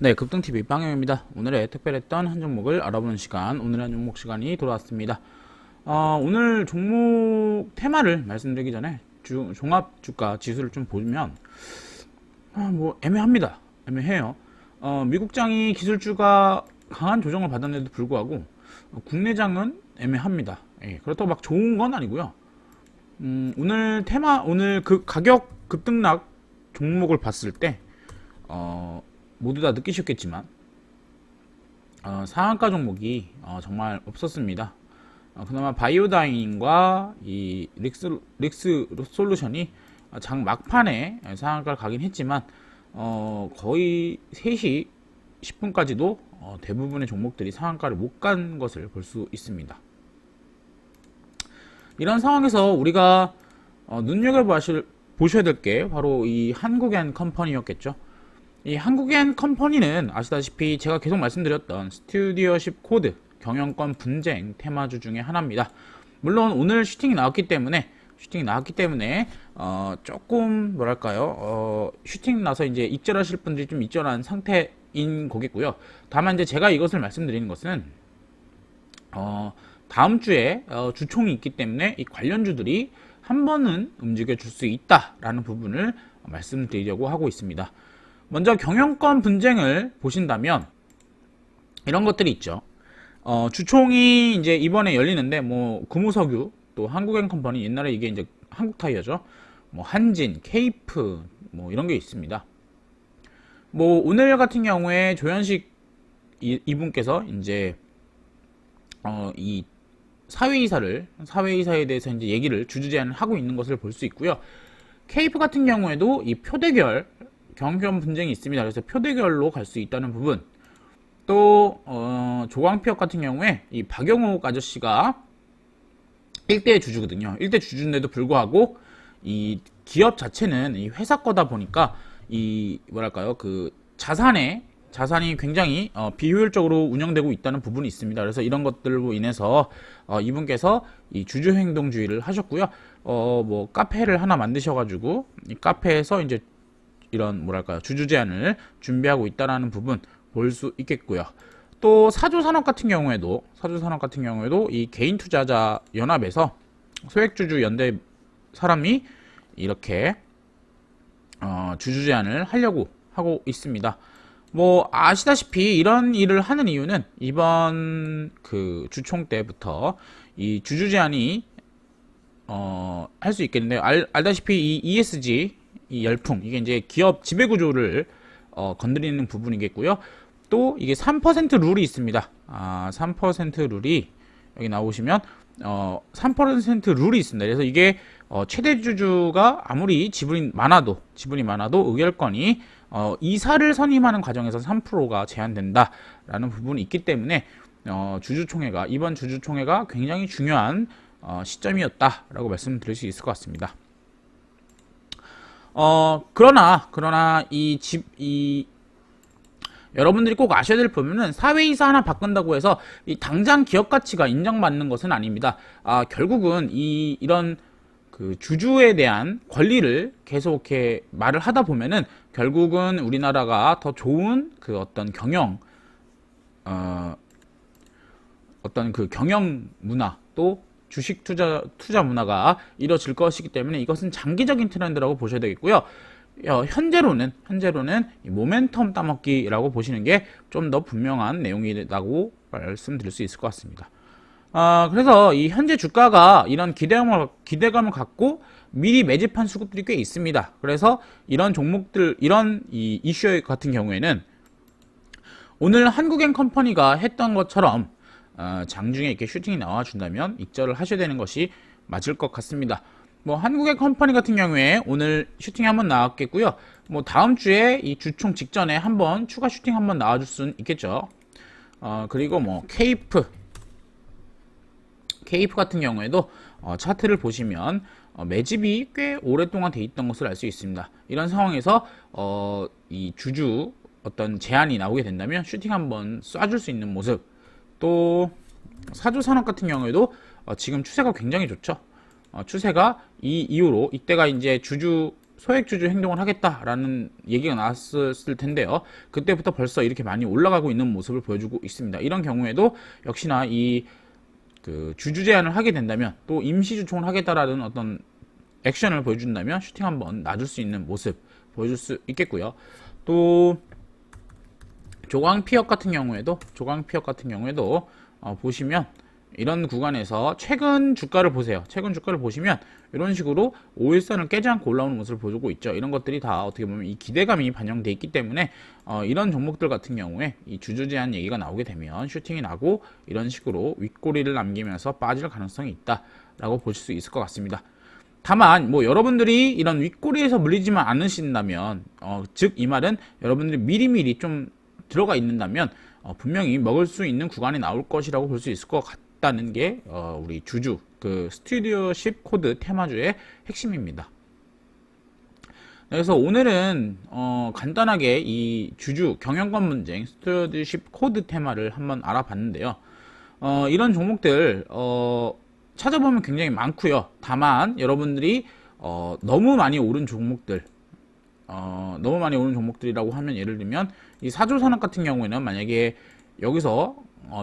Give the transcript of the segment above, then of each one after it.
네, 급등TV 빵영입니다. 오늘의 특별했던 한 종목을 알아보는 시간, 오늘의 한 종목 시간이 돌아왔습니다. 오늘 종목 테마를 말씀드리기 전에 종합주가 지수를 좀 보면 뭐 애매합니다. 애매해요. 미국장이 기술주가 강한 조정을 받았는데도 불구하고 국내장은 애매합니다. 예, 그렇다고 막 좋은 건 아니고요. 오늘 그 가격 급등락 종목을 봤을 때 모두 다 느끼셨겠지만 상한가 종목이 정말 없었습니다. 그나마 바이오다인과 이 릭스 솔루션이 장 막판에 상한가를 가긴 했지만 거의 3시 10분까지도 대부분의 종목들이 상한가를 못 간 것을 볼 수 있습니다. 이런 상황에서 우리가 눈여겨보셔야 될 게 바로 이 한국엔 컴퍼니였겠죠. 이 한국엔 컴퍼니는 아시다시피 제가 계속 말씀드렸던 스튜디오십 코드 경영권 분쟁 테마주 중에 하나입니다. 물론 오늘 슈팅이 나왔기 때문에 조금 뭐랄까요, 슈팅 나서 이제 입절하실 분들이 좀 입절한 상태인 거겠고요. 다만 이제 제가 이것을 말씀드리는 것은 다음 주에 주총이 있기 때문에 이 관련주들이 한 번은 움직여 줄 수 있다라는 부분을 말씀드리려고 하고 있습니다. 먼저 경영권 분쟁을 보신다면 이런 것들이 있죠. 주총이 이제 이번에 열리는데 뭐 금호석유 또 한국엔컴퍼니, 옛날에 이게 이제 한국타이어죠. 뭐 한진, 케이프 뭐 이런 게 있습니다. 뭐 오늘 같은 경우에 조현식 이분께서 이제 이 사회이사에 대해서 이제 얘기를 주주 제안을 하고 있는 것을 볼 수 있고요. 케이프 같은 경우에도 이 표대결 경영 분쟁이 있습니다. 그래서 표대결로 갈 수 있다는 부분. 또 조광피업 같은 경우에 이 박영욱 아저씨가 1대 주주거든요. 1대 주주인데도 불구하고 이 기업 자체는 이 회사 거다 보니까 이 뭐랄까요, 그 자산이 굉장히 비효율적으로 운영되고 있다는 부분이 있습니다. 그래서 이런 것들로 인해서 이분께서 이 주주 행동주의를 하셨고요. 뭐 카페를 하나 만드셔가지고 이 카페에서 이제 이런 뭐랄까요, 주주 제안을 준비하고 있다라는 부분 볼 수 있겠고요. 또 사조산업 같은 경우에도 이 개인 투자자 연합에서 소액주주 연대 사람이 이렇게 주주 제안을 하려고 하고 있습니다. 뭐 아시다시피 이런 일을 하는 이유는 이번 그 주총 때부터 이 주주 제안이 할 수 있겠는데, 알다시피 이 ESG 이 열풍, 이게 이제 기업 지배구조를 건드리는 부분이겠고요. 또 이게 3% 룰이 있습니다. 3% 룰이 여기 나오시면 3% 룰이 있습니다. 그래서 이게 최대 주주가 아무리 지분이 많아도 의결권이 이사를 선임하는 과정에서 3%가 제한된다라는 부분이 있기 때문에 이번 주주총회가 굉장히 중요한 시점이었다라고 말씀드릴 수 있을 것 같습니다. 그러나 여러분들이 꼭 아셔야 될 부분은 사회이사 하나 바꾼다고 해서 이 당장 기업 가치가 인정받는 것은 아닙니다. 결국은 이런 그 주주에 대한 권리를 계속 이렇게 말을 하다 보면은 결국은 우리나라가 더 좋은 그 어떤 경영 문화, 또 주식 투자 문화가 이뤄질 것이기 때문에 이것은 장기적인 트렌드라고 보셔야 되겠고요. 현재로는 이 모멘텀 따먹기라고 보시는 게 좀 더 분명한 내용이라고 말씀드릴 수 있을 것 같습니다. 그래서 이 현재 주가가 이런 기대감을 갖고 미리 매집한 수급들이 꽤 있습니다. 그래서 이런 종목들, 이런 이 이슈 같은 경우에는 오늘 한국엔컴퍼니가 했던 것처럼 장중에 이렇게 슈팅이 나와준다면 익절을 하셔야 되는 것이 맞을 것 같습니다. 뭐 한국엔컴퍼니 같은 경우에 오늘 슈팅이 한번 나왔겠고요. 뭐 다음 주에 이 주총 직전에 한번 추가 슈팅 한번 나와줄 수는 있겠죠. 그리고 뭐 케이프 같은 경우에도 차트를 보시면 매집이 꽤 오랫동안 돼 있던 것을 알 수 있습니다. 이런 상황에서 이 주주 어떤 제한이 나오게 된다면 슈팅 한번 쏴줄 수 있는 모습. 또 사조산업 같은 경우에도 지금 추세가 굉장히 좋죠. 추세가 이 이후로, 이때가 이제 주주 소액주주 행동을 하겠다라는 얘기가 나왔을 텐데요. 그때부터 벌써 이렇게 많이 올라가고 있는 모습을 보여주고 있습니다. 이런 경우에도 역시나 이 주주 제한을 하게 된다면, 또 임시 주총을 하겠다라는 어떤 액션을 보여준다면 슈팅 한번 놔줄 수 있는 모습 보여줄 수 있겠고요. 또 조강 피업 같은 경우에도 보시면 이런 구간에서 최근 주가를 보세요. 최근 주가를 보시면 이런 식으로 5일선을 깨지 않고 올라오는 모습을 보여주고 있죠. 이런 것들이 다 어떻게 보면 이 기대감이 반영돼 있기 때문에 이런 종목들 같은 경우에 이 주주 제한 얘기가 나오게 되면 슈팅이 나고 이런 식으로 윗꼬리를 남기면서 빠질 가능성이 있다라고 보실 수 있을 것 같습니다. 다만 뭐 여러분들이 이런 윗꼬리에서 물리지만 않으신다면, 즉 이 말은 여러분들이 미리미리 좀 들어가 있는다면 분명히 먹을 수 있는 구간이 나올 것이라고 볼 수 있을 것 같다는 게 우리 주주 스튜디오십 코드 테마주의 핵심입니다. 그래서 오늘은 간단하게 이 주주 경영권 분쟁 스튜디오십 코드 테마를 한번 알아봤는데요. 이런 종목들 찾아보면 굉장히 많고요. 다만 여러분들이 너무 많이 오른 종목들이라고 하면, 예를 들면 이 사조산업 같은 경우에는 만약에 여기서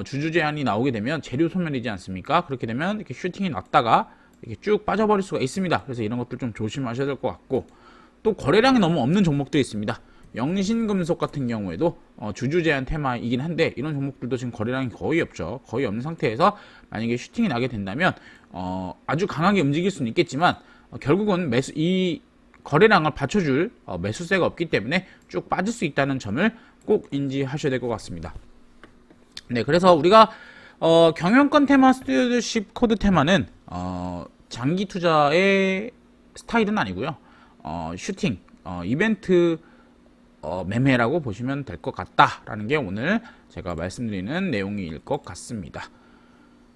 주주 제한이 나오게 되면 재료 소멸이지 않습니까? 그렇게 되면 이렇게 슈팅이 났다가 이렇게 쭉 빠져버릴 수가 있습니다. 그래서 이런 것들 좀 조심하셔야 될 것 같고, 또 거래량이 너무 없는 종목들이 있습니다. 영신금속 같은 경우에도 주주 제한 테마이긴 한데 이런 종목들도 지금 거래량이 거의 없죠. 거의 없는 상태에서 만약에 슈팅이 나게 된다면 아주 강하게 움직일 수는 있겠지만 결국은 이 거래량을 받쳐줄 매수세가 없기 때문에 쭉 빠질 수 있다는 점을 꼭 인지하셔야 될 것 같습니다. 네, 그래서 우리가 경영권 테마 스튜디오십 코드 테마는 장기 투자의 스타일은 아니고요. 슈팅, 이벤트 매매라고 보시면 될 것 같다라는 게 오늘 제가 말씀드리는 내용일 것 같습니다.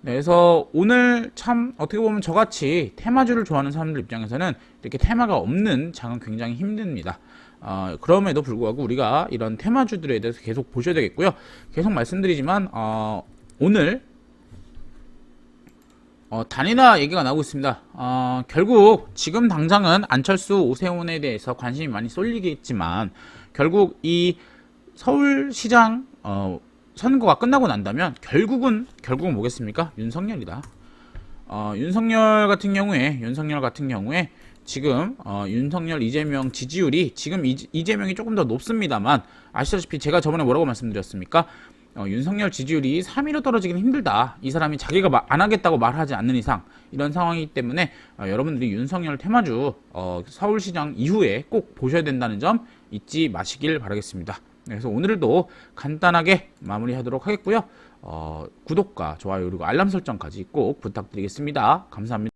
네, 그래서 오늘 참 어떻게 보면 저같이 테마주를 좋아하는 사람들 입장에서는 이렇게 테마가 없는 장은 굉장히 힘듭니다. 그럼에도 불구하고 우리가 이런 테마주들에 대해서 계속 보셔야 되겠고요. 계속 말씀드리지만 오늘 단일화 얘기가 나오고 있습니다. 결국 지금 당장은 안철수, 오세훈에 대해서 관심이 많이 쏠리겠지만 결국 이 서울시장 선거가 끝나고 난다면 결국은 뭐겠습니까? 윤석열이다. 윤석열 같은 경우에 지금 윤석열, 이재명 지지율이 지금 이재명이 조금 더 높습니다만, 아시다시피 제가 저번에 뭐라고 말씀드렸습니까? 윤석열 지지율이 3위로 떨어지기는 힘들다. 이 사람이 자기가 안 하겠다고 말하지 않는 이상 이런 상황이기 때문에 여러분들이 윤석열 테마주 서울시장 이후에 꼭 보셔야 된다는 점 잊지 마시길 바라겠습니다. 그래서 오늘도 간단하게 마무리하도록 하겠고요. 구독과 좋아요 그리고 알람 설정까지 꼭 부탁드리겠습니다. 감사합니다.